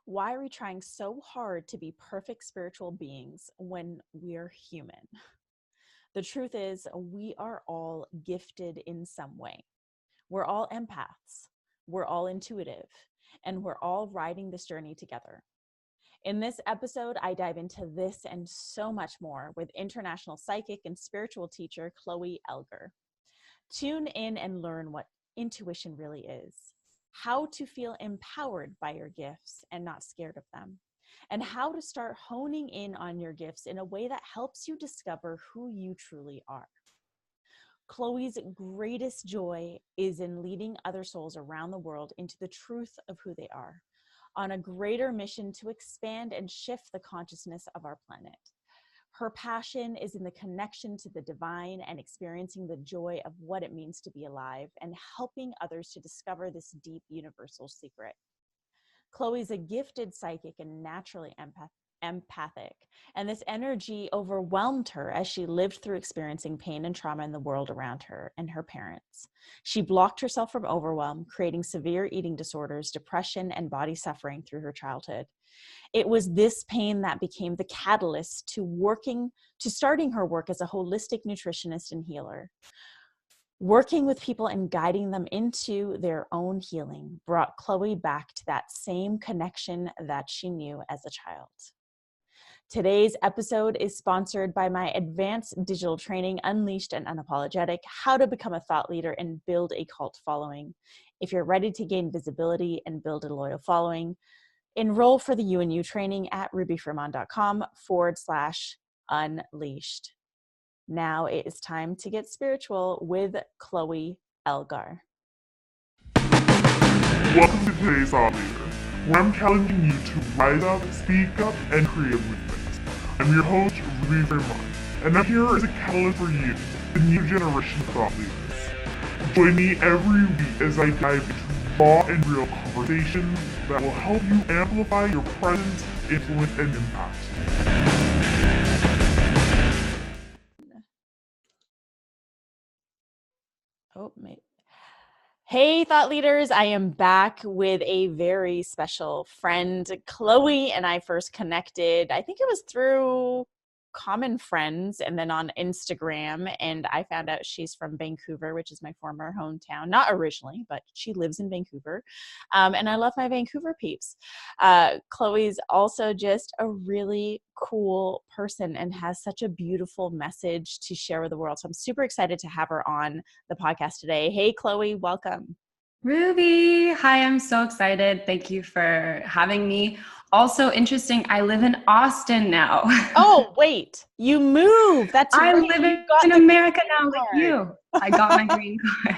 Why are we trying so hard to be perfect spiritual beings when we're human? The truth is, we are all gifted in some way. We're all empaths, we're all intuitive, and we're all riding this journey together. In this episode, I dive into this and so much more with international psychic and spiritual teacher Chloe Elgar. Tune in and learn what intuition really is, how to feel empowered by your gifts and not scared of them, and how to start honing in on your gifts in a way that helps you discover who you truly are. Chloe's greatest joy is in leading other souls around the world into the truth of who they are, on a greater mission to expand and shift the consciousness of our planet. Her passion is in the connection to the divine and experiencing the joy of what it means to be alive and helping others to discover this deep universal secret. Chloe's a gifted psychic and naturally empathic, and this energy overwhelmed her as she lived through experiencing pain and trauma in the world around her and her parents. She blocked herself from overwhelm, creating severe eating disorders, depression, and body suffering through her childhood. It was this pain that became the catalyst to starting her work as a holistic nutritionist and healer. Working with people and guiding them into their own healing brought Chloe back to that same connection that she knew as a child. Today's episode is sponsored by my advanced digital training, Unleashed and Unapologetic, How to Become a Thought Leader and Build a Cult Following. If you're ready to gain visibility and build a loyal following, enroll for the UNU training at rubyfremont.com/unleashed. Now it is time to get spiritual with Chloe Elgar. Welcome to today's Thought Leader, where I'm challenging you to rise up, speak up, and create a movement. I'm your host, Ruby Fremont, and I'm here as a catalyst for you, the new generation of thought leaders. Join me every week as I dive into raw and real conversations that will help you amplify your presence, influence, and impact. Hey, thought leaders, I am back with a very special friend. Chloe and I first connected, I think it was through common friends and then on Instagram, and I found out she's from Vancouver, which is my former hometown. Not originally, but she lives in Vancouver, and I love my Vancouver peeps. Chloe's also just a really cool person and has such a beautiful message to share with the world. So I'm super excited to have her on the podcast today. Hey, Chloe, welcome. Ruby, hi, I'm so excited. Thank you for having me. Also interesting, I live in Austin now. Oh, wait, you moved. That's I right. live in America now with you. I got my green card.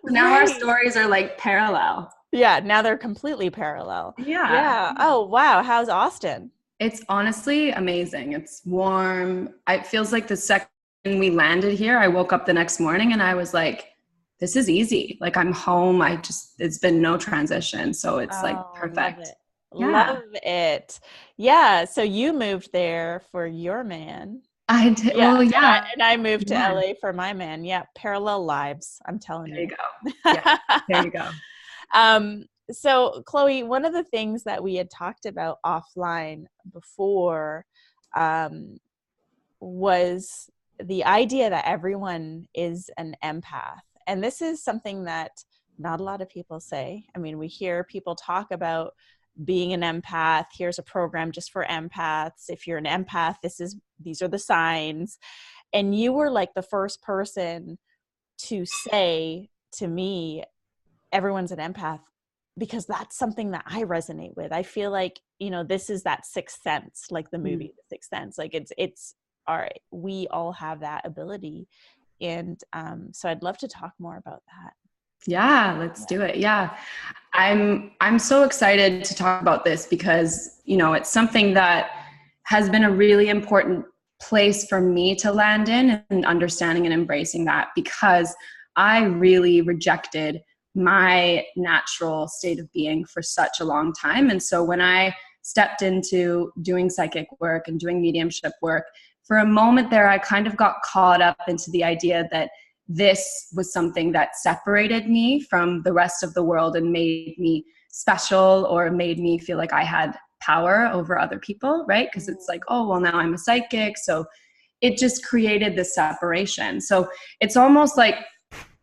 Now our stories are like parallel. Yeah, now they're completely parallel. Yeah. Oh, wow. How's Austin? It's honestly amazing. It's warm. It feels like the second we landed here, I woke up the next morning and I was like, this is easy. Like I'm home. It's been no transition. So it's like perfect. Love it. Yeah. So you moved there for your man. I did. Yeah. Well, yeah. And I moved to LA for my man. Yeah. Parallel lives. I'm telling you. There you go. Yeah. There you go. So Chloe, one of the things that we had talked about offline before was the idea that everyone is an empath. And this is something that not a lot of people say. I mean, we hear people talk about being an empath. Here's a program just for empaths. If you're an empath, these are the signs. And you were like the first person to say to me, everyone's an empath, because that's something that I resonate with. I feel like, this is that sixth sense, like the movie, The Sixth Sense. Like it's all right. We all have that ability. And so I'd love to talk more about that. Yeah, let's do it. Yeah. I'm so excited to talk about this because, it's something that has been a really important place for me to land in and understanding and embracing that, because I really rejected my natural state of being for such a long time. And so when I stepped into doing psychic work and doing mediumship work, for a moment there, I kind of got caught up into the idea that this was something that separated me from the rest of the world and made me special or made me feel like I had power over other people, right? Because it's like, oh, well, now I'm a psychic. So it just created this separation. So it's almost like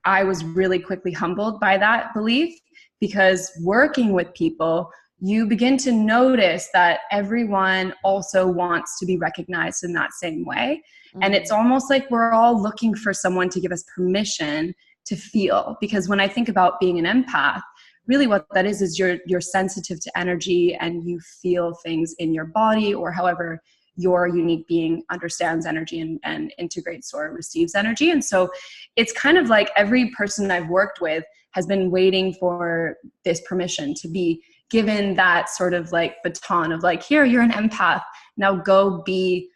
I was really quickly humbled by that belief, because working with people, you begin to notice that everyone also wants to be recognized in that same way. And it's almost like we're all looking for someone to give us permission to feel. Because when I think about being an empath, really what that is you're sensitive to energy and you feel things in your body, or however your unique being understands energy and integrates or receives energy. And so it's kind of like every person I've worked with has been waiting for this permission to be given that sort of like baton of like, here, you're an empath. Now go be,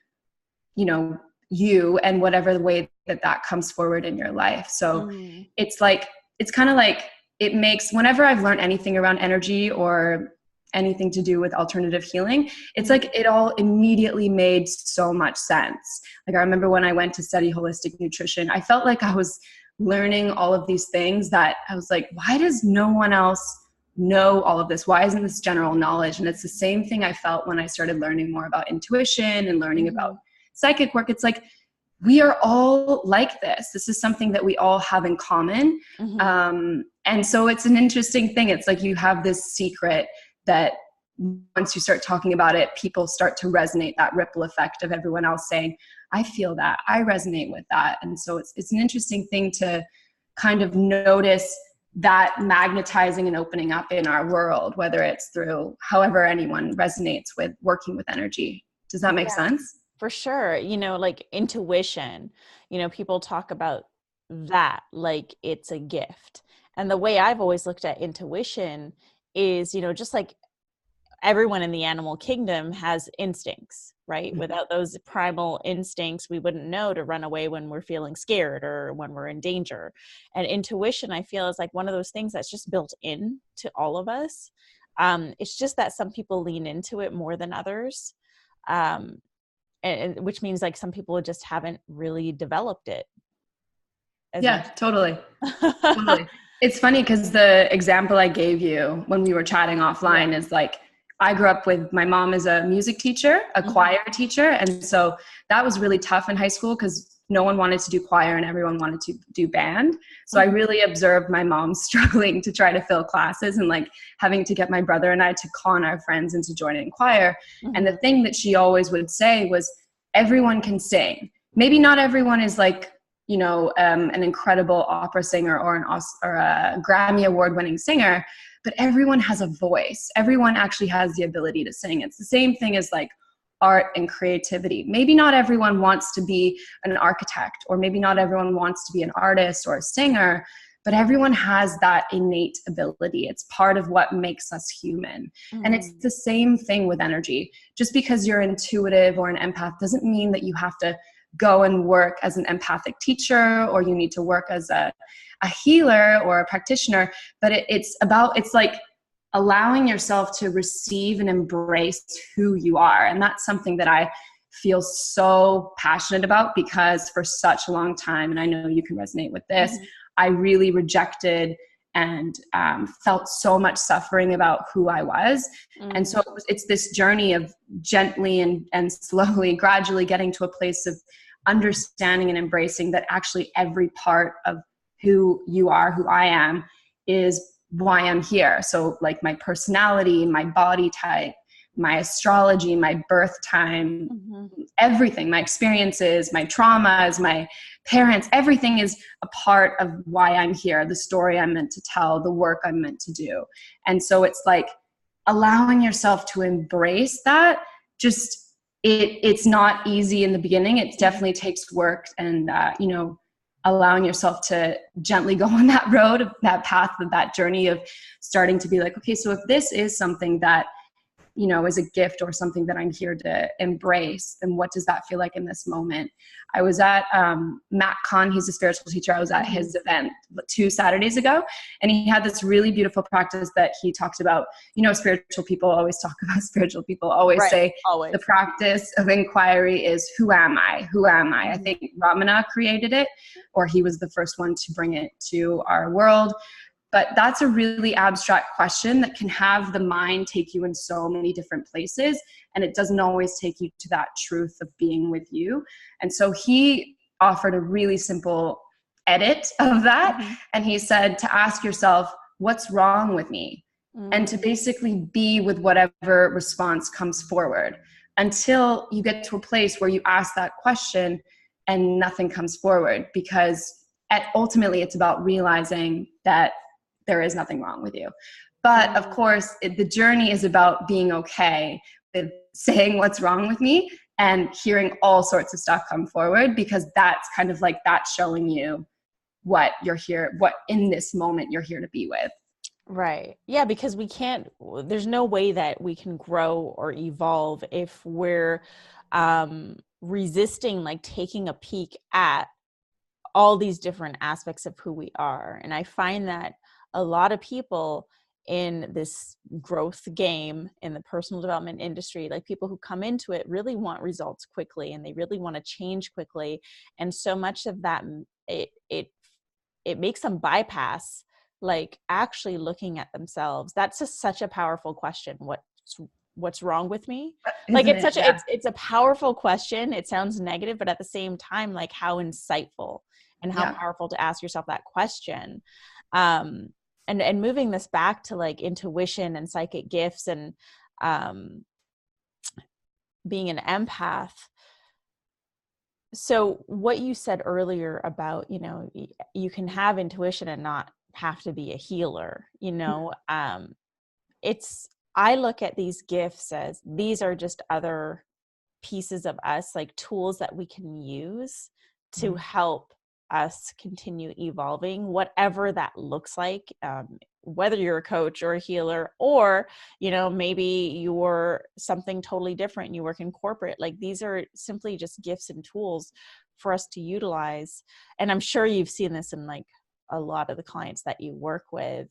you, and whatever the way that comes forward in your life. So it's kind of like, it makes, whenever I've learned anything around energy or anything to do with alternative healing, it's like it all immediately made so much sense. Like I remember when I went to study holistic nutrition, I felt like I was learning all of these things that I was like, why does no one else know all of this? Why isn't this general knowledge? And it's the same thing I felt when I started learning more about intuition and learning about psychic work. It's like, we are all like this. This is something that we all have in common. And so it's an interesting thing. It's like you have this secret that once you start talking about it, people start to resonate, that ripple effect of everyone else saying, I feel that, I resonate with that. And so it's an interesting thing to kind of notice that magnetizing and opening up in our world, whether it's through however anyone resonates with working with energy. Does that make sense? For sure. Like intuition, people talk about that like it's a gift. And the way I've always looked at intuition is, just like everyone in the animal kingdom has instincts, right? Without those primal instincts, we wouldn't know to run away when we're feeling scared or when we're in danger. And intuition, I feel, is like one of those things that's just built in to all of us. It's just that some people lean into it more than others. And which means like some people just haven't really developed it. Totally. Totally. It's funny because the example I gave you when we were chatting offline is like, I grew up with, my mom is a music teacher, a choir teacher. And so that was really tough in high school because no one wanted to do choir and everyone wanted to do band. So I really observed my mom struggling to try to fill classes and like having to get my brother and I to con our friends into joining choir. And the thing that she always would say was, everyone can sing. Maybe not everyone is like, an incredible opera singer or a Grammy award-winning singer, but everyone has a voice. Everyone actually has the ability to sing. It's the same thing as like art and creativity. Maybe not everyone wants to be an architect, or maybe not everyone wants to be an artist or a singer, but everyone has that innate ability. It's part of what makes us human. And it's the same thing with energy. Just because you're intuitive or an empath doesn't mean that you have to go and work as an empathic teacher, or you need to work as a healer or a practitioner, but it's like allowing yourself to receive and embrace who you are. And that's something that I feel so passionate about, because for such a long time, and I know you can resonate with this, I really rejected and felt so much suffering about who I was. And so it's this journey of gently and slowly, gradually getting to a place of understanding and embracing that actually every part of who you are, who I am, is why I'm here. So like my personality, my body type, my astrology, my birth time, everything, my experiences, my traumas, my parents, everything is a part of why I'm here, the story I'm meant to tell, the work I'm meant to do. And so it's like allowing yourself to embrace that. Just it's not easy in the beginning. It definitely takes work, and allowing yourself to gently go on that road, of that path, of that journey of starting to be like, okay, so if this is something that is a gift or something that I'm here to embrace, then what does that feel like in this moment? I was at Matt Kahn, he's a spiritual teacher. I was at his event 2 Saturdays ago, and he had this really beautiful practice that he talked about. Spiritual people always talk about, spiritual people always say the practice of inquiry is, who am I? Who am I? I think Ramana created it, or he was the first one to bring it to our world. But that's a really abstract question that can have the mind take you in so many different places. And it doesn't always take you to that truth of being with you. And so he offered a really simple edit of that. Mm-hmm. And he said to ask yourself, what's wrong with me? Mm-hmm. And to basically be with whatever response comes forward until you get to a place where you ask that question and nothing comes forward, because ultimately it's about realizing that there is nothing wrong with you. But of course, the journey is about being okay with saying what's wrong with me and hearing all sorts of stuff come forward, because that's kind of like that's showing you what you're here, what in this moment you're here to be with. Right. Yeah, because there's no way that we can grow or evolve if we're resisting like taking a peek at all these different aspects of who we are. And I find that a lot of people in this growth game in the personal development industry, like people who come into it really want results quickly and they really want to change quickly. And so much of that, it makes them bypass like actually looking at themselves. That's just such a powerful question. What's wrong with me? Like it's a powerful question. It sounds negative, but at the same time, like how insightful and how powerful to ask yourself that question. And moving this back to like intuition and psychic gifts and being an empath. So what you said earlier about, you know, you can have intuition and not have to be a healer, you know, I look at these gifts as these are just other pieces of us, like tools that we can use to help us continue evolving, whatever that looks like, whether you're a coach or a healer, or, you know, maybe you're something totally different. You work in corporate. Like these are simply just gifts and tools for us to utilize. And I'm sure you've seen this in like a lot of the clients that you work with.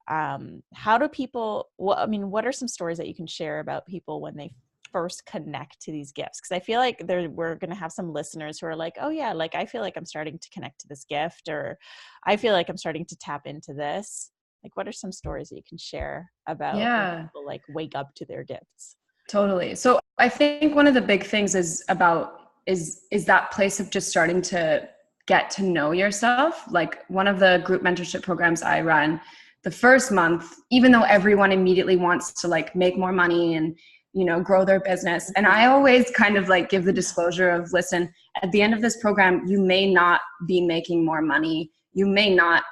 How do people, what are some stories that you can share about people when they first connect to these gifts? Because I feel like we're going to have some listeners who are like, oh yeah, like I feel like I'm starting to connect to this gift, or I feel like I'm starting to tap into this. Like, what are some stories that you can share about when people like wake up to their gifts? Totally. So I think one of the big things is that place of just starting to get to know yourself. Like one of the group mentorship programs I run, the first month, even though everyone immediately wants to like make more money and, you know, grow their business. And I always kind of like give the disclosure of, listen, at the end of this program, you may not be making more money. You may not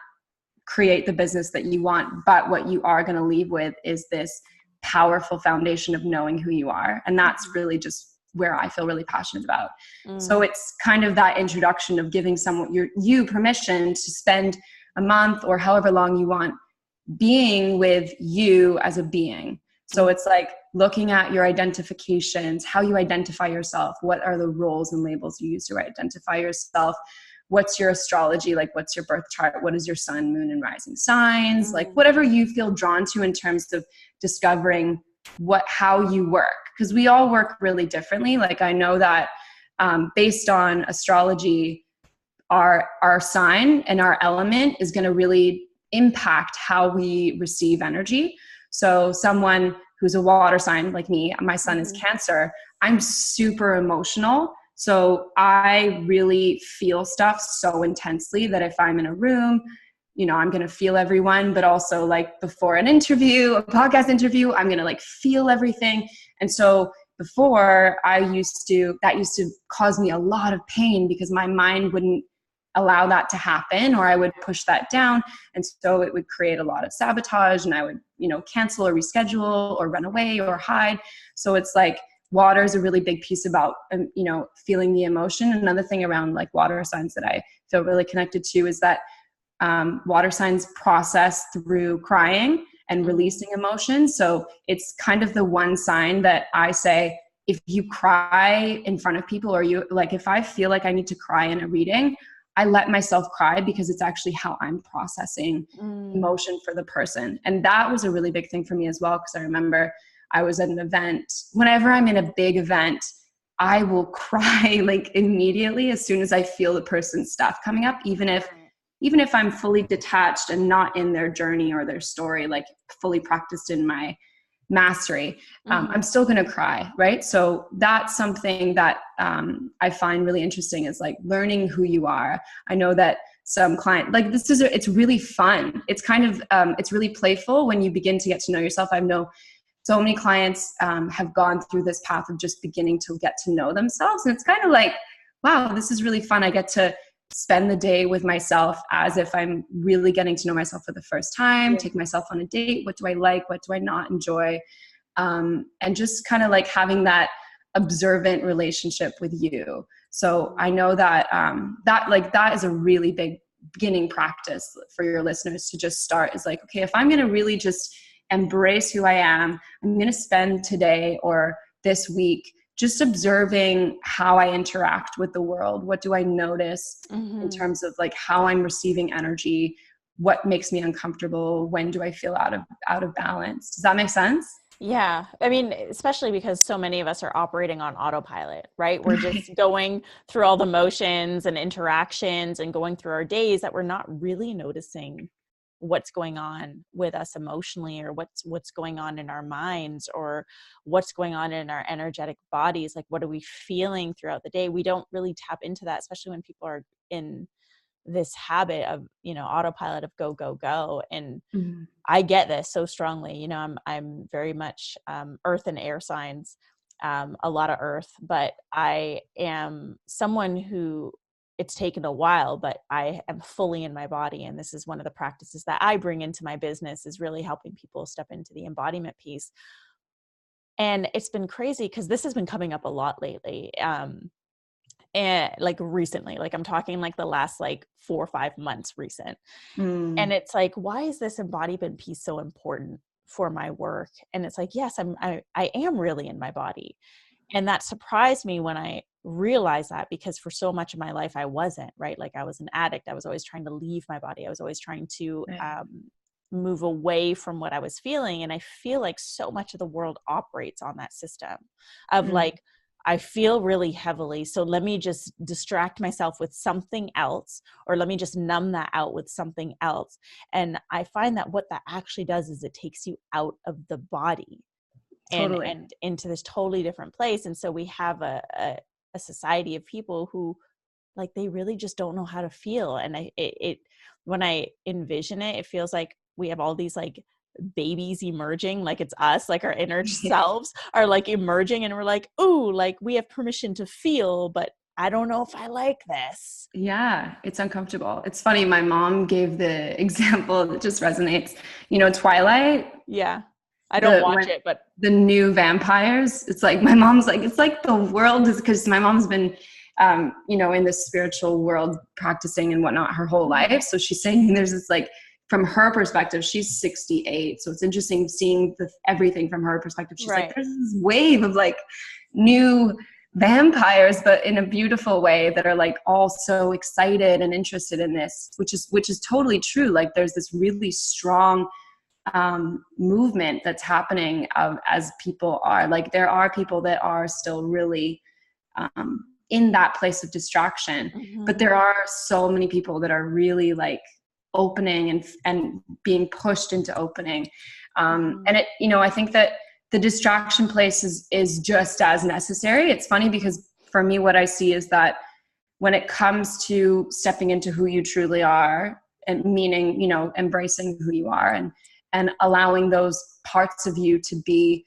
create the business that you want, but what you are going to leave with is this powerful foundation of knowing who you are. And that's really just where I feel really passionate about. So it's kind of that introduction of giving someone you permission to spend a month or however long you want being with you as a being. So it's like looking at your identifications, how you identify yourself, what are the roles and labels you use to identify yourself, what's your astrology, like what's your birth chart, what is your sun, moon, and rising signs, like whatever you feel drawn to in terms of discovering how you work, because we all work really differently. Like I know that based on astrology, our sign and our element is going to really impact how we receive energy. So someone who's a water sign like me, my sun is Cancer, I'm super emotional. So I really feel stuff so intensely that if I'm in a room, you know, I'm going to feel everyone, but also like before an interview, a podcast interview, I'm going to like feel everything. And so before that used to cause me a lot of pain because my mind wouldn't allow that to happen, or I would push that down. And so it would create a lot of sabotage, and I would, you know, cancel or reschedule or run away or hide. So it's like water is a really big piece about, you know, feeling the emotion. Another thing around like water signs that I feel really connected to is that water signs process through crying and releasing emotion. So it's kind of the one sign that I say, if you cry in front of people, or you like, if I feel like I need to cry in a reading, I let myself cry because it's actually how I'm processing emotion for the person. And that was a really big thing for me as well. Because I remember I was at an event. Whenever I'm in a big event, I will cry like immediately as soon as I feel the person's stuff coming up, even if even if I'm fully detached and not in their journey or their story, like fully practiced in my mastery, I'm still going to cry. Right. So that's something that I find really interesting, is like learning who you are. I know that some client, like it's really fun. It's kind of, it's really playful when you begin to get to know yourself. I know so many clients have gone through this path of just beginning to get to know themselves. And it's kind of like, wow, this is really fun. I get to spend the day with myself as if I'm really getting to know myself for the first time, take myself on a date. What do I like? What do I not enjoy? And just kind of like having that observant relationship with you. So I know that that is a really big beginning practice for your listeners to just start, is like, okay, if I'm going to really just embrace who I am, I'm going to spend today or this week just observing how I interact with the world. What do I notice in terms of like how I'm receiving energy? What makes me uncomfortable? When do I feel out of balance? Does that make sense? Yeah. I mean, especially because so many of us are operating on autopilot, right? We're just going through all the motions and interactions and going through our days that we're not really noticing what's going on with us emotionally, or what's going on in our minds, or what's going on in our energetic bodies. Like, what are we feeling throughout the day? We don't really tap into that, especially when people are in this habit of, autopilot of go, go, go. And I get this so strongly. I'm very much earth and air signs, a lot of earth, but I am someone who, it's taken a while, but I am fully in my body. And this is one of the practices that I bring into my business, is really helping people step into the embodiment piece. And it's been crazy because this has been coming up a lot lately. And like recently, like I'm talking like the last like 4 or 5 months recent. And it's like, why is this embodiment piece so important for my work? And it's like, yes, I am really in my body. And that surprised me when I realized that, because for so much of my life, I wasn't, right? Like I was an addict. I was always trying to leave my body. I was always trying to move away from what I was feeling. And I feel like so much of the world operates on that system of like, I feel really heavily, so let me just distract myself with something else, or let me just numb that out with something else. And I find that what that actually does is it takes you out of the body and into this totally different place. And so we have a society of people who, like, they really just don't know how to feel. And when I envision it, it feels like we have all these like babies emerging, like it's us, like our inner selves are like emerging, and we're like, ooh, like we have permission to feel, but I don't know if I like this. Yeah, it's uncomfortable. It's funny. My mom gave the example that just resonates. Twilight. Yeah. I don't watch it, but the new vampires, it's like, my mom's like, it's like the world is, because my mom's been, in the spiritual world practicing and whatnot her whole life. So she's saying there's this, like, from her perspective, she's 68. So it's interesting seeing everything from her perspective. She's like, there's this wave of like new vampires, but in a beautiful way, that are like all so excited and interested in this, which is totally true. Like there's this really strong movement that's happening as people are like, there are people that are still really in that place of distraction, but there are so many people that are really like opening and being pushed into opening. And it, I think that the distraction place is just as necessary. It's funny because for me, what I see is that when it comes to stepping into who you truly are, and meaning, embracing who you are and allowing those parts of you to be,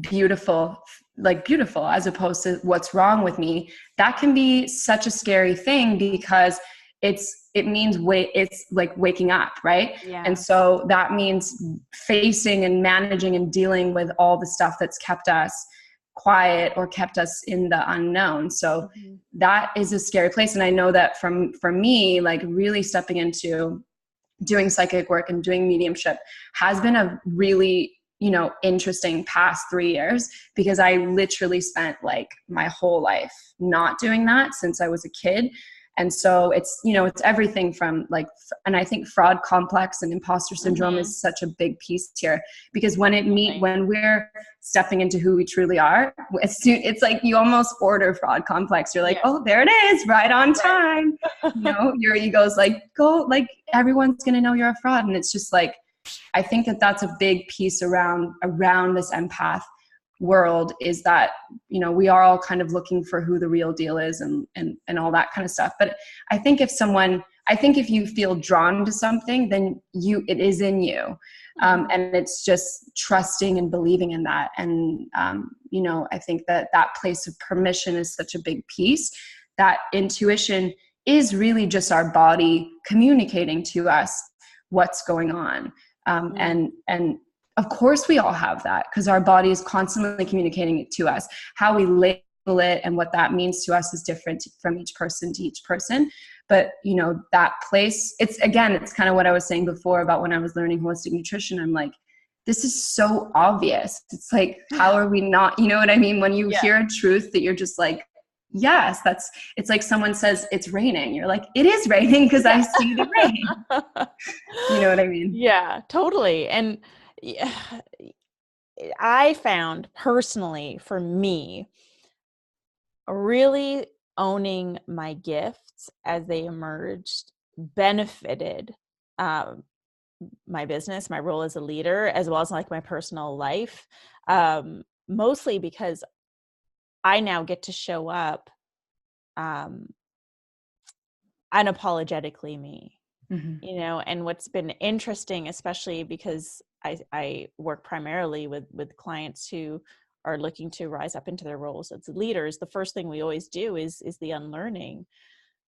beautiful, as opposed to what's wrong with me, that can be such a scary thing, because it means it's like waking up, right? Yeah. And so that means facing and managing and dealing with all the stuff that's kept us quiet or kept us in the unknown. So that is a scary place. And I know that for me, like really stepping into doing psychic work and doing mediumship has been a really, interesting past 3 years, because I literally spent like my whole life not doing that since I was a kid. And so it's, you know, it's everything from like, and I think fraud complex and imposter syndrome is such a big piece here, because when we're stepping into who we truly are, it's like you almost order fraud complex. You're like, oh, there it is, right on time. You know, your ego's like, go, like everyone's going to know you're a fraud. And it's just like, I think that that's a big piece around this empath world, is that, you know, we are all kind of looking for who the real deal is and all that kind of stuff. But I think if you feel drawn to something, then it is in you. And it's just trusting and believing in that. And, you know, I think that place of permission is such a big piece. That intuition is really just our body communicating to us what's going on. And of course we all have that, because our body is constantly communicating it to us. How we label it and what that means to us is different from each person to each person. But, you know, that place, it's kind of what I was saying before about when I was learning holistic nutrition. I'm like, this is so obvious. It's like, how are we not, you know what I mean? When you hear a truth that you're just like, yes, it's like someone says it's raining. You're like, it is raining because I see the rain. You know what I mean? Yeah, totally. And I found personally, for me, really owning my gifts as they emerged benefited my business, my role as a leader, as well as like my personal life, mostly because I now get to show up unapologetically me. You know, and what's been interesting, especially because I work primarily with clients who are looking to rise up into their roles as leaders, the first thing we always do is the unlearning.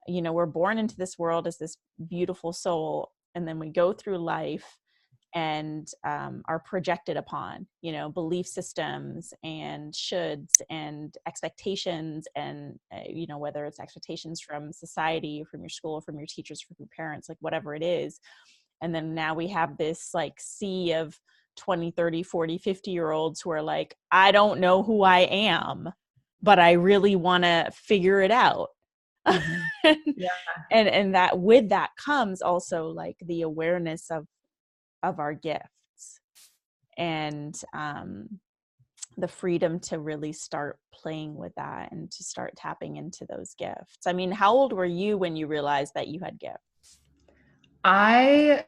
You know, we're born into this world as this beautiful soul, and then we go through life and are projected upon, you know, belief systems and shoulds and expectations, and you know, whether it's expectations from society, from your school, from your teachers, from your parents, like whatever it is. And then now we have this like sea of 20, 30, 40, 50-year-olds who are like, I don't know who I am, but I really want to figure it out. And that with that comes also like the awareness of our gifts and the freedom to really start playing with that and to start tapping into those gifts. I mean, how old were you when you realized that you had gifts? As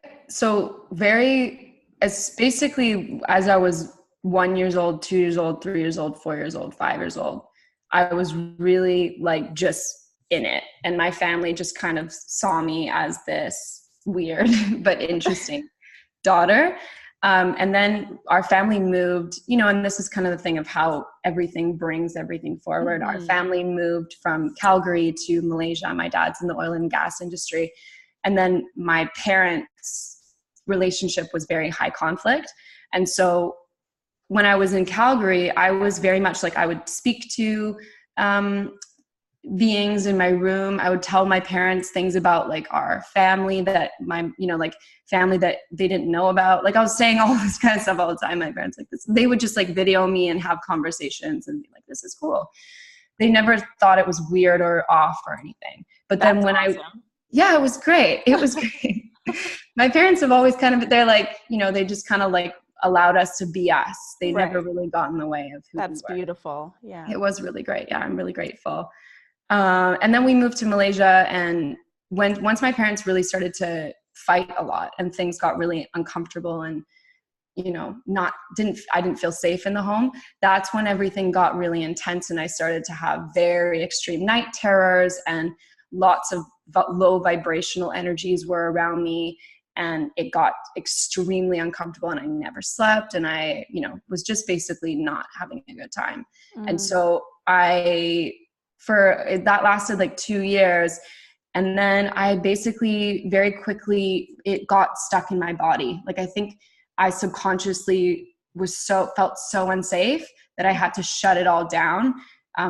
I was 1 year old, 2 years old, 3 years old, 4 years old, 5 years old, I was really like just in it. And my family just kind of saw me as this weird but interesting daughter. And then our family moved, you know, and this is kind of the thing of how everything brings everything forward. Our family moved from Calgary to Malaysia. My dad's in the oil and gas industry. And then my parents' relationship was very high conflict. And so when I was in Calgary, I was very much like, I would speak to beings in my room. I would tell my parents things about like our family that family that they didn't know about. Like I was saying all this kind of stuff all the time. My parents like this, they would just like video me and have conversations and be like, this is cool. They never thought it was weird or off or anything. But then when awesome. It was great. It was great. My parents have always kind of, they're like, you know, they just kind of like allowed us to be us. They never really got in the way of who That's we were. Beautiful. Yeah. It was really great. Yeah, I'm really grateful. And then we moved to Malaysia, and once my parents really started to fight a lot and things got really uncomfortable and, you know, I didn't feel safe in the home, that's when everything got really intense and I started to have very extreme night terrors and lots of low vibrational energies were around me, and it got extremely uncomfortable and I never slept and I, you know, was just basically not having a good time. And so that lasted like 2 years. And then I basically very quickly, it got stuck in my body. Like I think I subconsciously felt so unsafe that I had to shut it all down.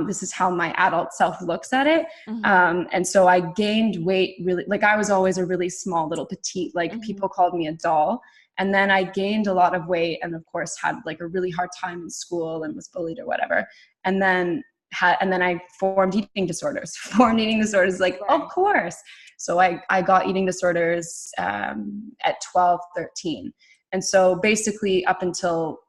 This is how my adult self looks at it. And so I gained weight really, like I was always a really small little petite, like people called me a doll. And then I gained a lot of weight and of course had like a really hard time in school and was bullied or whatever. And then and then I formed eating disorders. Like, Right. of course. So I got eating disorders at 12, 13. And so basically up until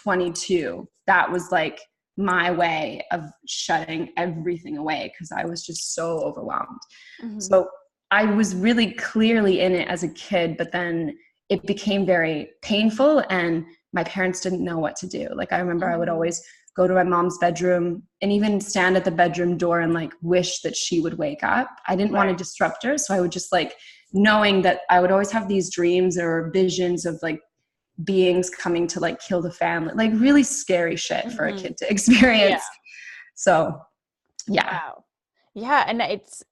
22, that was like my way of shutting everything away because I was just so overwhelmed. Mm-hmm. So I was really clearly in it as a kid, but then it became very painful and my parents didn't know what to do. Like I remember I would always go to my mom's bedroom and even stand at the bedroom door and like wish that she would wake up. I didn't want to disrupt her. So I would just like, knowing that I would always have these dreams or visions of like beings coming to like kill the family, like really scary shit for a kid to experience. So yeah. Wow. Yeah. And it's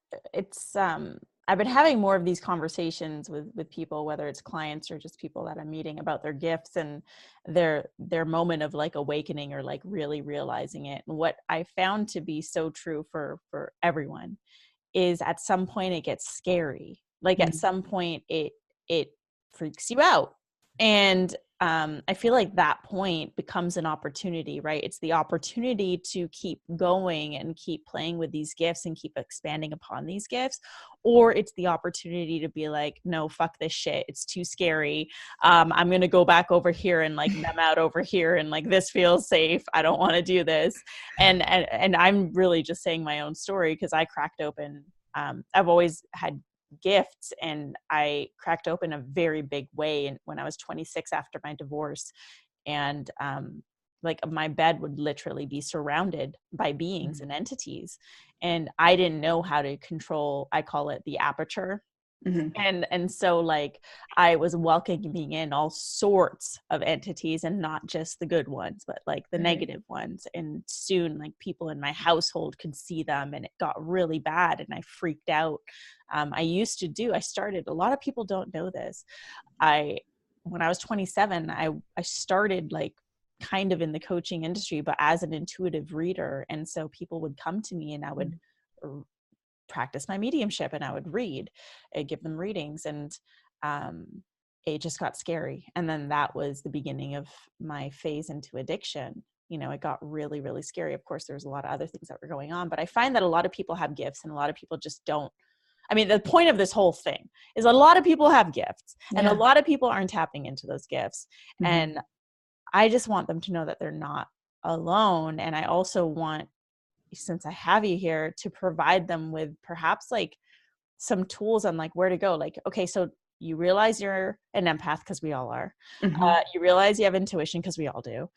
I've been having more of these conversations with people, whether it's clients or just people that I'm meeting, about their gifts and their moment of like awakening or like really realizing it. And what I found to be so true for everyone is at some point it gets scary. Like at some point it freaks you out. And I feel like that point becomes an opportunity, right? It's the opportunity to keep going and keep playing with these gifts and keep expanding upon these gifts. Or it's the opportunity to be like, no, fuck this shit. It's too scary. I'm going to go back over here and like numb out over here. And like, this feels safe. I don't want to do this. And I'm really just saying my own story because I cracked open. I've always had gifts and I cracked open a very big way when I was 26 after my divorce, and like my bed would literally be surrounded by beings and entities, and I didn't know how to control, I call it the aperture. And so like I was welcoming in all sorts of entities and not just the good ones, but like the negative ones. And soon like people in my household could see them and it got really bad and I freaked out. I started, a lot of people don't know this. When I was 27, I started like kind of in the coaching industry, but as an intuitive reader. And so people would come to me and I would practice my mediumship and I would read, I'd give them readings, and it just got scary. And then that was the beginning of my phase into addiction. You know, it got really, really scary. Of course, there's a lot of other things that were going on, but I find that a lot of people have gifts and a lot of people just don't. I mean, the point of this whole thing is a lot of people have gifts and a lot of people aren't tapping into those gifts. And I just want them to know that they're not alone. And I also want, since I have you here, to provide them with perhaps like some tools on like where to go. Like, okay, so you realize you're an empath because we all are. You realize you have intuition because we all do.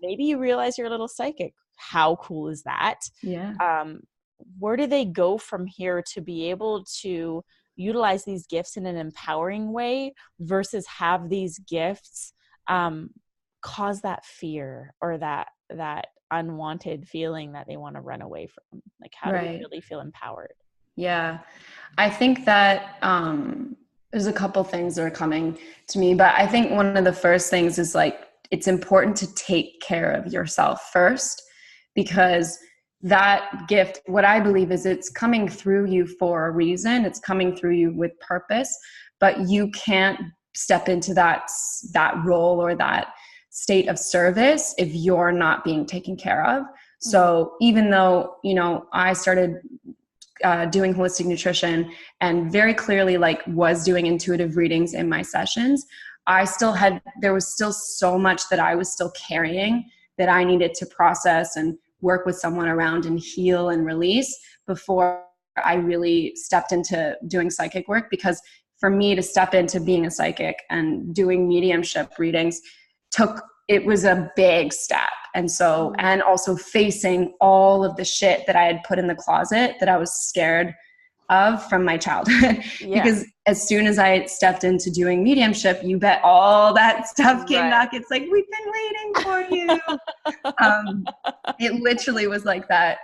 Maybe you realize you're a little psychic. How cool is that? Where do they go from here to be able to utilize these gifts in an empowering way versus have these gifts cause that fear or that unwanted feeling that they want to run away from? Like, how do we really feel empowered? Yeah, I think that there's a couple things that are coming to me, but I think one of the first things is like, it's important to take care of yourself first, because that gift, what I believe is it's coming through you for a reason. It's coming through you with purpose, but you can't step into that role or that state of service if you're not being taken care of. So even though, you know, I started doing holistic nutrition and very clearly like was doing intuitive readings in my sessions, there was still so much that I was still carrying that I needed to process and work with someone around and heal and release before I really stepped into doing psychic work. Because for me to step into being a psychic and doing mediumship readings it was a big step. And so, and also facing all of the shit that I had put in the closet that I was scared of from my childhood. Because as soon as I stepped into doing mediumship, you bet all that stuff came back. It's like, we've been waiting for you. It literally was like that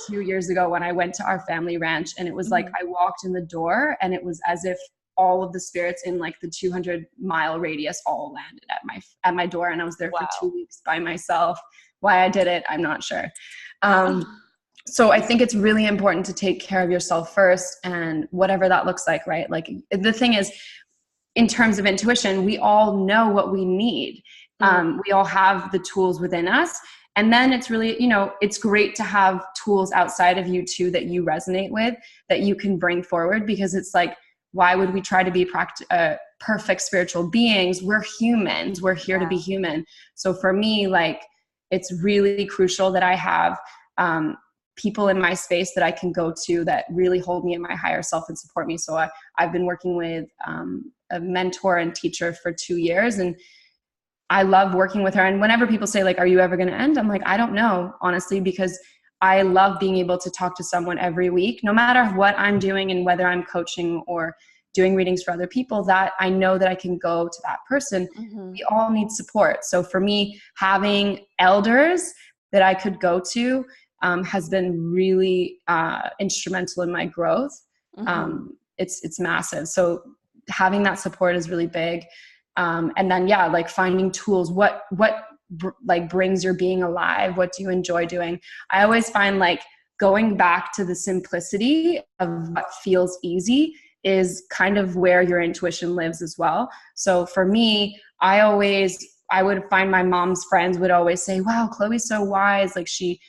2 years ago when I went to our family ranch, and it was like, I walked in the door and it was as if all of the spirits in like the 200-mile radius all landed at my door. And I was there for 2 weeks by myself. Why I did it, I'm not sure. So I think it's really important to take care of yourself first, and whatever that looks like, right? Like the thing is, in terms of intuition, we all know what we need. We all have the tools within us. And then it's really, it's great to have tools outside of you too that you resonate with, that you can bring forward, because it's like, why would we try to be perfect spiritual beings? We're humans. We're here to be human. So for me, like, it's really crucial that I have people in my space that I can go to that really hold me in my higher self and support me. So I've been working with a mentor and teacher for 2 years, and I love working with her. And whenever people say, like, are you ever going to end? I'm like, I don't know, honestly, because I love being able to talk to someone every week, no matter what I'm doing and whether I'm coaching or doing readings for other people, that I know that I can go to that person. Mm-hmm. We all need support. So for me, having elders that I could go to has been really instrumental in my growth. Mm-hmm. It's massive. So having that support is really big. And then, like finding tools, what like brings your being alive? What do you enjoy doing? I always find like going back to the simplicity of what feels easy is kind of where your intuition lives as well. So for me, I would find my mom's friends would always say, wow, Chloe's so wise. Like, she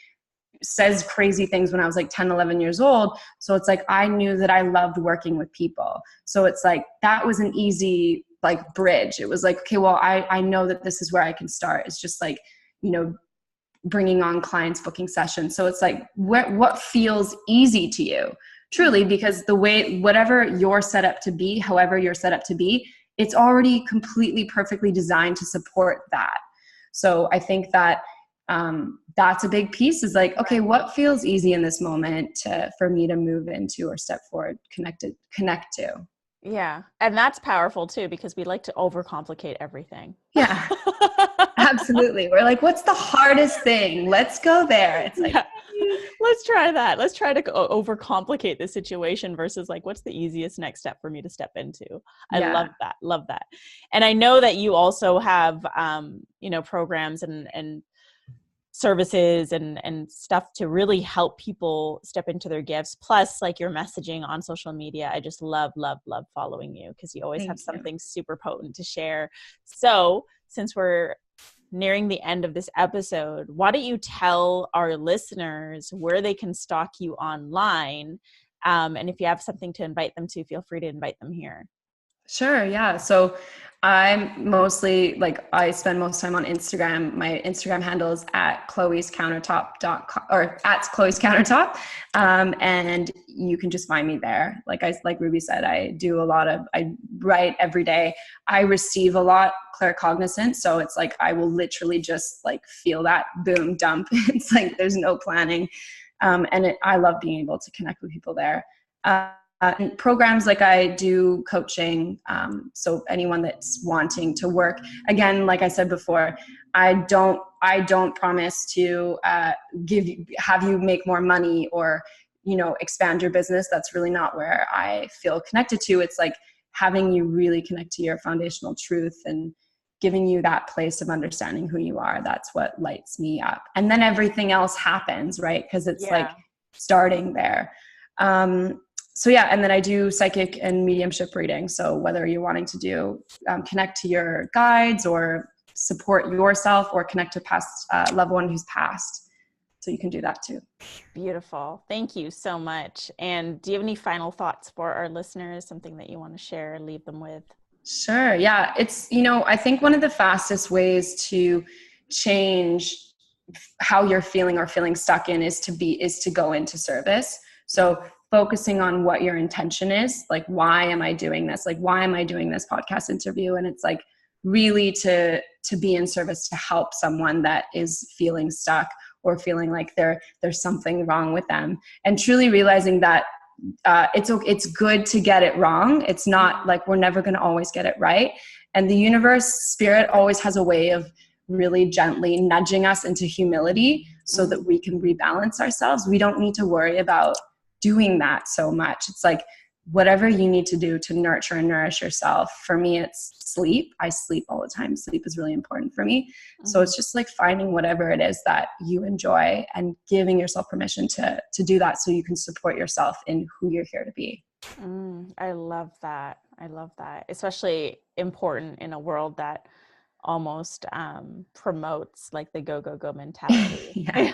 says crazy things when I was like 10, 11 years old. So it's like, I knew that I loved working with people. So it's like, that was an easy like bridge. It was like, okay, well, I know that this is where I can start. It's just like, bringing on clients, booking sessions. So it's like, what feels easy to you truly, because the way, whatever you're set up to be, however you're set up to be, it's already completely perfectly designed to support that. So I think that that's a big piece, is like, okay, what feels easy in this moment for me to move into or step forward, connect to. Yeah. And that's powerful too, because we like to overcomplicate everything. Yeah, absolutely. We're like, what's the hardest thing? Let's go there. It's like, let's try that. Let's try to overcomplicate the situation versus like, what's the easiest next step for me to step into? I love that. Love that. And I know that you also have, programs and services and stuff to really help people step into their gifts. Plus, like, your messaging on social media, I just love following you, because you always have something super potent to share. So since we're nearing the end of this episode, why don't you tell our listeners where they can stalk you online? And if you have something to invite them to, feel free to invite them here. Sure. Yeah. So I'm mostly I spend most time on Instagram. My Instagram handle is at chloescountertop.com or at Chloe's Countertop. And you can just find me there. Like Ruby said, I write every day. I receive a lot claircognizant. So it's like, I will literally just like feel that boom dump. It's like, there's no planning. I love being able to connect with people there. And programs, like I do coaching. So anyone that's wanting to work, again, like I said before, I don't promise to have you make more money or, expand your business. That's really not where I feel connected to. It's like having you really connect to your foundational truth and giving you that place of understanding who you are. That's what lights me up. And then everything else happens, right? Because it's like starting there. So yeah, and then I do psychic and mediumship reading. So whether you're wanting to do connect to your guides or support yourself or connect to past loved one who's passed, so you can do that too. Beautiful. Thank you so much. And do you have any final thoughts for our listeners? Something that you want to share, leave them with? Sure. Yeah. It's, I think one of the fastest ways to change how you're feeling or feeling stuck in is to go into service. So focusing on what your intention is, like, why am I doing this? Like, why am I doing this podcast interview? And it's like really to be in service to help someone that is feeling stuck or feeling like there's something wrong with them, and truly realizing that it's good to get it wrong. It's not like we're never going to always get it right. And the universe, spirit always has a way of really gently nudging us into humility so that we can rebalance ourselves. We don't need to worry about doing that so much. It's like whatever you need to do to nurture and nourish yourself. For me, it's sleep. I sleep all the time. Sleep is really important for me. So it's just like finding whatever it is that you enjoy and giving yourself permission to do that so you can support yourself in who you're here to be. I love that. Especially important in a world that almost promotes like the go mentality. Yeah.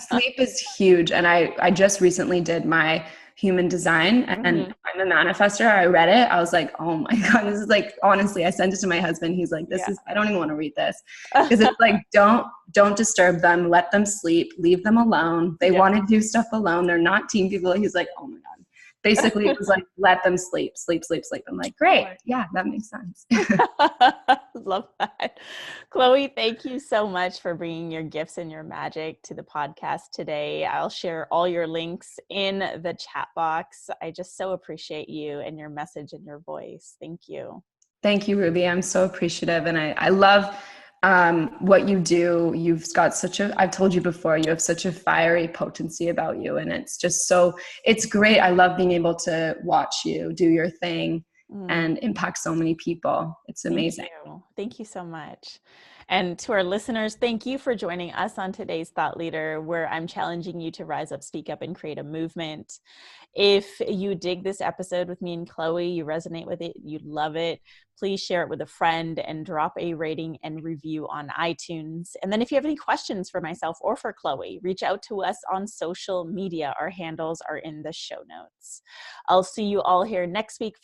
Sleep is huge. And I just recently did my human design, and I'm a manifester. I read it. I was like, oh my God, this is like, honestly, I sent it to my husband. He's like, I don't even want to read this, because it's like, don't disturb them. Let them sleep. Leave them alone. They want to do stuff alone. They're not team people. He's like, oh my God. Basically, it was like, let them sleep. I'm like, great. Yeah, that makes sense. Love that. Chloe, thank you so much for bringing your gifts and your magic to the podcast today. I'll share all your links in the chat box. I just so appreciate you and your message and your voice. Thank you. Thank you, Ruby. I'm so appreciative. And I love what you do. You've got I've told you before, you have such a fiery potency about you. And it's just it's great. I love being able to watch you do your thing and impact so many people. It's amazing. Thank you so much. And to our listeners, thank you for joining us on today's Thought Leader, where I'm challenging you to rise up, speak up, and create a movement. If you dig this episode with me and Chloe, you resonate with it, you love it, please share it with a friend and drop a rating and review on iTunes. And then if you have any questions for myself or for Chloe, reach out to us on social media. Our handles are in the show notes. I'll see you all here next week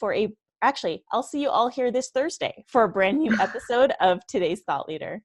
I'll see you all here this Thursday for a brand new episode of today's Thought Leader.